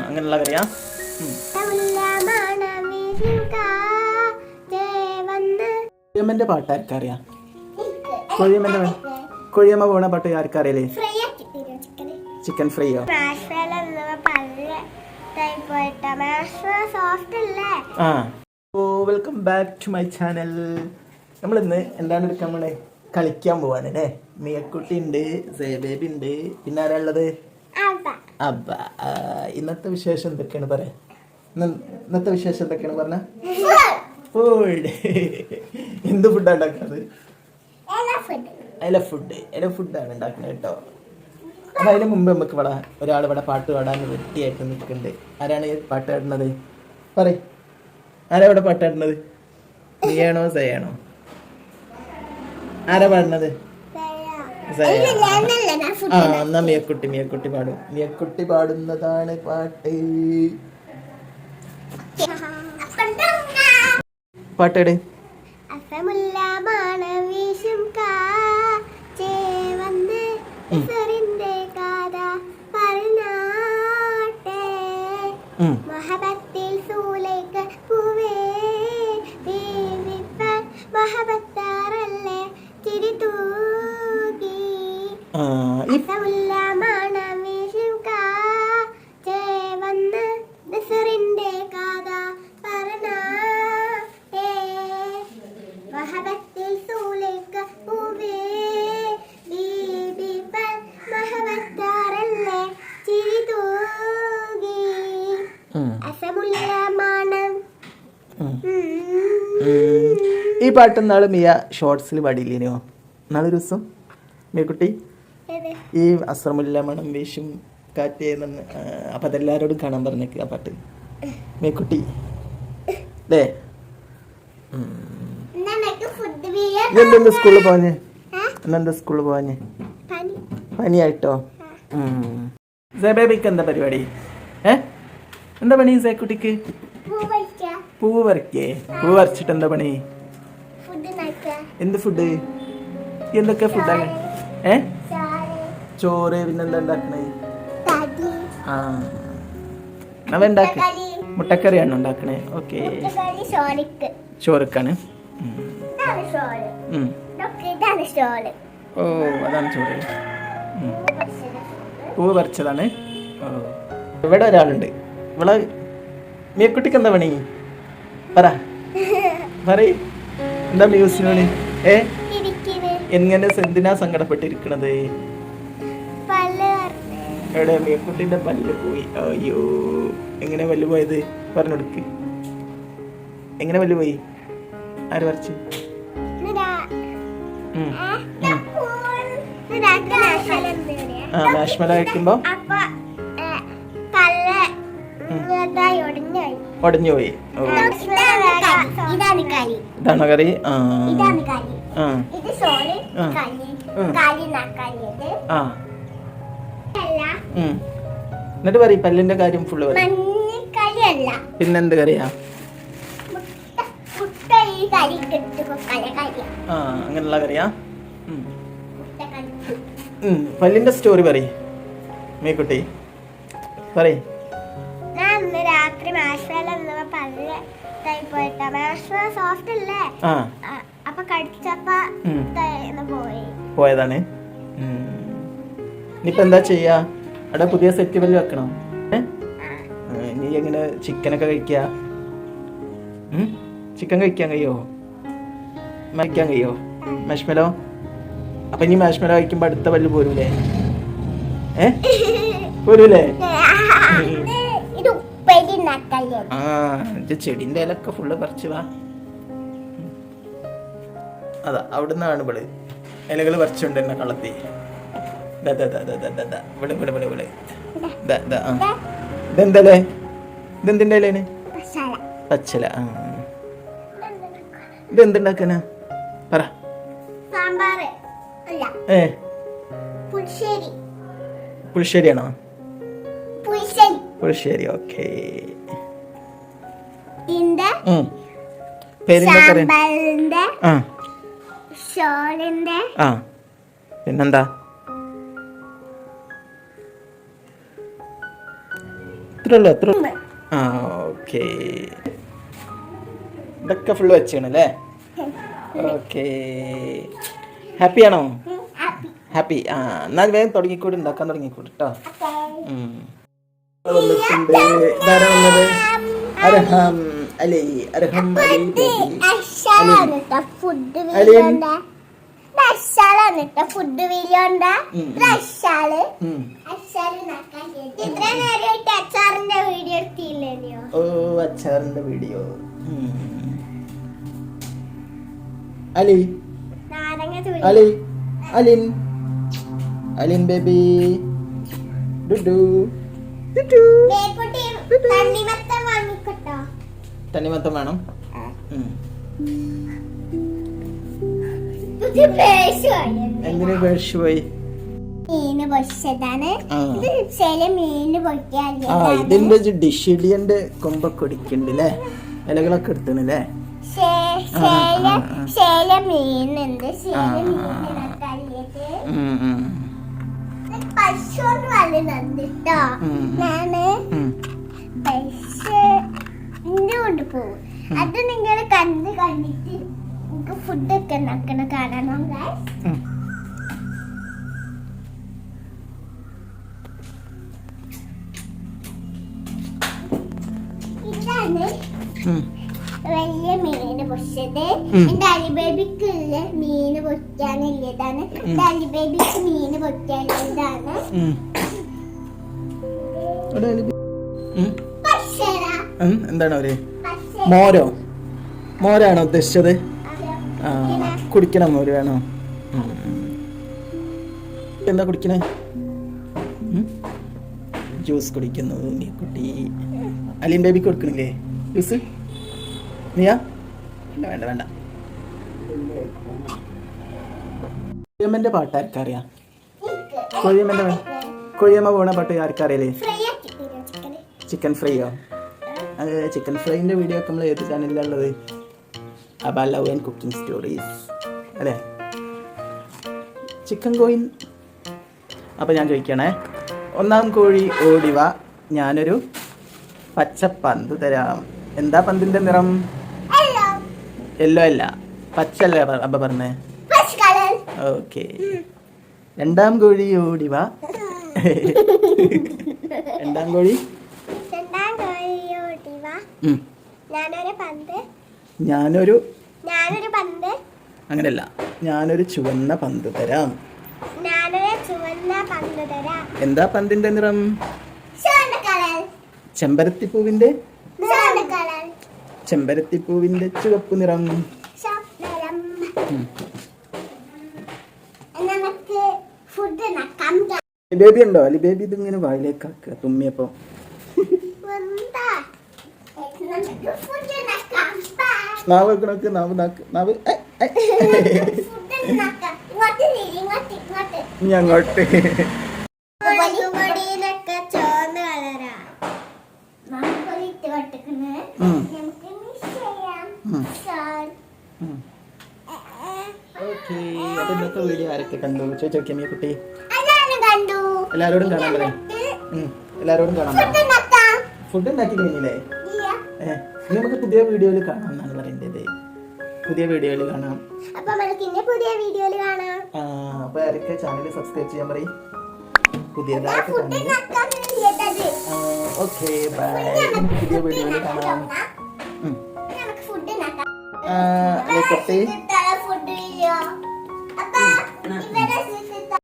അങ്ങനെയുള്ള കറിയാ. കൊഴിയമ്മന്റെ പാട്ട് ആർക്കറിയാം? കൊഴിയമ്മ പോണ പാട്ട് ആർക്കറിയല്ലേ? ചിക്കൻ ഫ്രൈയോ? Welcome back to my channel. നമ്മളിന്ന് എന്താണ് എടുക്കാൻ പോണേ? കളിക്കാൻ പോവാണ് അല്ലേ? മിയക്കുട്ടി ഉണ്ട്, സേബേബി ഉണ്ട്, പിന്നെ ആരാ ഉള്ളത്? അബ്ബ. ഇന്നത്തെ വിശേഷം എന്തൊക്കെയാണ് പറയാ? ഇന്നത്തെ വിശേഷം എന്തൊക്കെയാണ് പറഞ്ഞ? ഫുഡ്. എന്ത് ഫുഡാണ് ഉണ്ടാക്കുന്നത്? ഇല ഫുഡാണ് ഉണ്ടാക്കുന്നത് കേട്ടോ. അപ്പം അതിന് മുമ്പ് നമുക്ക് ഇവിടെ ഒരാൾ ഇവിടെ പാട്ട് പാടാൻ വെട്ടിയായിട്ട് നിൽക്കുന്നുണ്ട്. ആരാണ് പാട്ട് പാടുന്നത്? പറയ്, ആരാ ഇവിടെ പാട്ട് പാടുന്നത്? നീയാണോ സയാണോ? ആരാ പാടുന്നത്? എന്നാ മിയക്കുട്ടി പാടും. മിയക്കുട്ടി പാടുന്നതാണ് പാട്ട്. പാട്ടേട്. ഈ പാട്ട് നാളെ മിയ ഷോർട്സിൽ പാടിയില്ലേനോ? നാളെ ഒരു ദിവസം മിയക്കുട്ടി ഈ അസ്രമുല്ല മണം വീശും കാറ്റ്. അപ്പം അതെല്ലാവരോടും കാണാൻ പറഞ്ഞേക്ക് ആ പാട്ട് മിയക്കുട്ടി അല്ലേ? എന്തെന്താ സ്കൂളിൽ പോവാഞ്ഞേ? എന്നെന്താ സ്കൂളിൽ പോവാഞ്ഞേ? പനിയായിട്ടോ? ബേബിക്ക് എന്താ പരിപാടി? എന്താ പണി സേക്കുട്ടിക്ക്? പൂവ് പറിക്കേ? പൂവ് പറിച്ചിട്ട് എന്താ പണി? എന്ത് ഫുഡ്? എന്തൊക്കെ ഫുഡാണ്? ചോറ്. പിന്നെന്താ ഉണ്ടാക്കണേ? അവ ഉണ്ടാക്ക. മുട്ടക്കറിയാണ് ഉണ്ടാക്കണേ. ഓക്കെ, ചോറക്കാണ്. ഓ, അതാണ് ചോറ്. പൂവ് പറിച്ചതാണ്. ഓ, ഇവിടെ ഒരാളുണ്ട്. ഇവിടെ മിയക്കുട്ടിക്ക് എന്താ പണി? പറയ്, എന്താ മ്യൂസിന് പണി? എങ്ങനെ എന്തിനാ സങ്കടപ്പെട്ടിരിക്കണത്? എവിടെ? മിയക്കുട്ടിന്റെ പല്ല് പോയി. അയ്യോ, എങ്ങനെ പല്ല് പോയത്? പറഞ്ഞെടുക്ക്. എങ്ങനെ പല്ല് പോയി? ആര് പറിച്ചു? മാഷ്മല കഴിക്കുമ്പോ ഒടിഞ്ഞു പോയി. ഇതാണോ കറി? എന്നിട്ട് പറയും പല്ലിന്റെ കാര്യം ഫുള്ള് പറയും. പിന്നെന്ത് കറിയാ? അങ്ങനെയുള്ള കറിയാ? പല്ലിന്റെ സ്റ്റോറി പറയ് മേക്കുട്ടി, പറയ്. പോയതാണ്. ഇനിയിപ്പോ എന്താ ചെയ്യാ? അവിടെ പുതിയ സെറ്റ് പല്ല് വെക്കണോ? നീ എങ്ങനെ ചിക്കനൊക്കെ കഴിക്കാ? ചിക്കൻ കഴിക്കാൻ കഴിയോ? കഴിക്കാൻ കഴിയോ മാഷ്മലോ? അപ്പൊ ഇനി മാഷ്മലോ കഴിക്കുമ്പോ അടുത്ത പല്ല് പോരൂലേ? പോരൂലേ? ചെടിന്റെ ഇലൊക്കെ ഫുള്ള് പറിച്ചു വാ. അതാ അവിടുന്നാണ് ഇവള് ഇലകൾ പറിച്ചുകൊണ്ട് തന്നെ കളത്തി. ഇതെന്തല്ലേ? ഇതെന്തിന്റെ ഇലേന്? പച്ചല. ഇതെന്തുണ്ടാക്കാനാ? പറ. പുളിശ്ശേരിയാണോ? പുളിശ്ശേരി. ഓക്കേ. പിന്നെന്താ? ഇത്രയുള്ളൂ എത്ര ആ ഓക്കെ ഇതൊക്കെ ഫുള്ള് വെച്ചാണല്ലേ ഓക്കെ ഹാപ്പിയാണോ ഹാപ്പി ആ എന്നാൽ വേഗം തുടങ്ങിക്കൂടി ഉണ്ടാക്കാൻ തുടങ്ങിക്കൂടി കേട്ടോ വന്നിട്ടുണ്ട് ഇതാരാ വന്നത് അർഹം അലി അർഹം അലി ഫുഡ് വീഡിയോ ഓ അച്ചാറിന്റെ വീഡിയോ അലി അലി അലിൻ അലിൻ ബേബി ഡുഡു തണ്ണിമത്തം വേണം എന്തിനു പേഴ്സ് പോയി ഇതിന്റെ ഡിഷ് ഇടിയന്റെ കൊമ്പൊക്കെ ഒടിക്കണ്ടല്ലേ ഇലകളൊക്കെ എടുത്തണല്ലേ പോകും അത് നിങ്ങൾ കണ്ടിട്ട് ഫുഡൊക്കെ ഉണ്ടാക്കണ കാണണം ഇതാണ് വലിയ മീന് പൊരിച്ചത് എന്റെ അലിബേബിക്കുള്ള മീന് പൊരിക്കാനുള്ളതാണ് എന്റെ അലിബേബിക്ക് മീന് പൊരിക്കാനുള്ളതാണ് എന്താണ് അവര് മോരോ മോരാണോ ഉദ്ദേശിച്ചത് ആ കുടിക്കണം മോര് വേണോ എന്താ കുടിക്കണേ ജ്യൂസ് കുടിക്കുന്നു നീ കുട്ടി അലിൻ ബേബിക്ക് കൊടുക്കണില്ലേ ജ്യൂസ് നീയാ വേണ്ട വേണ്ട കൊഴിയമ്മന്റെ പാട്ട് ആർക്കറിയാം കൊഴിയമ്മ പോണ പാട്ട് ആർക്കറിയാലേ ചിക്കൻ ഫ്രൈയോ അത് ചിക്കൻ ഫ്രൈൻ്റെ വീഡിയോ ഒക്കെ നമ്മൾ ഏത് ചാനലിലുള്ളത് അബ ലവ് ആൻഡ് കുക്കിംഗ് സ്റ്റോറീസ് അല്ലേ ചിക്കൻ കോയിൻ അപ്പോൾ ഞാൻ ചോദിക്കണേ ഒന്നാം കോഴി ഓടിവ ഞാനൊരു പച്ച പന്ത് തരാം എന്താ പന്തിൻ്റെ നിറം യെല്ലോ അല്ല പച്ചല്ലേ അബ പറഞ്ഞേ ഓക്കെ രണ്ടാം കോഴി ഓടിവ രണ്ടാം കോഴി ഞാനൊരു പന്ത് അങ്ങനെയല്ല ഞാനൊരു ചുവന്ന പന്ത് തരാം എന്താ പന്തിന്റെ നിറം ചെമ്പരത്തിപ്പൂവിന്റെ ചുവപ്പ് നിറം ബേബി ഉണ്ടോ അലി ബേബി ഇതിങ്ങനെ വായിലേക്കാക്കുക തുമ്മിയപ്പോ നാവ് വെക്കണക്ക് നാവ് ഇനി അങ്ങോട്ട് അപ്പൊ ഇന്നത്തെ വീഡിയോ ആരൊക്കെ കണ്ടു ചോദിച്ചോക്കിയ കുട്ടി എല്ലാരോടും കാണാൻ പറയാം എല്ലാരോടും കാണാൻ പറയാം ഫുഡ് ഉണ്ടാക്കി കഴിഞ്ഞില്ലേ ഇനി നമുക്ക് പുതിയ വീഡിയോയിൽ കാണാം എന്നാണ് പറയേണ്ടത് പുതിയ വീഡിയോയിൽ കാണാം അപ്പൊ ആരൊക്കെ ചാനൽ സബ്സ്ക്രൈബ് ചെയ്യാൻ പറയും പുതിയതായിട്ട് ഓക്കെ ബൈ പുതിയ വീഡിയോയിൽ കാണാം കുട്ടി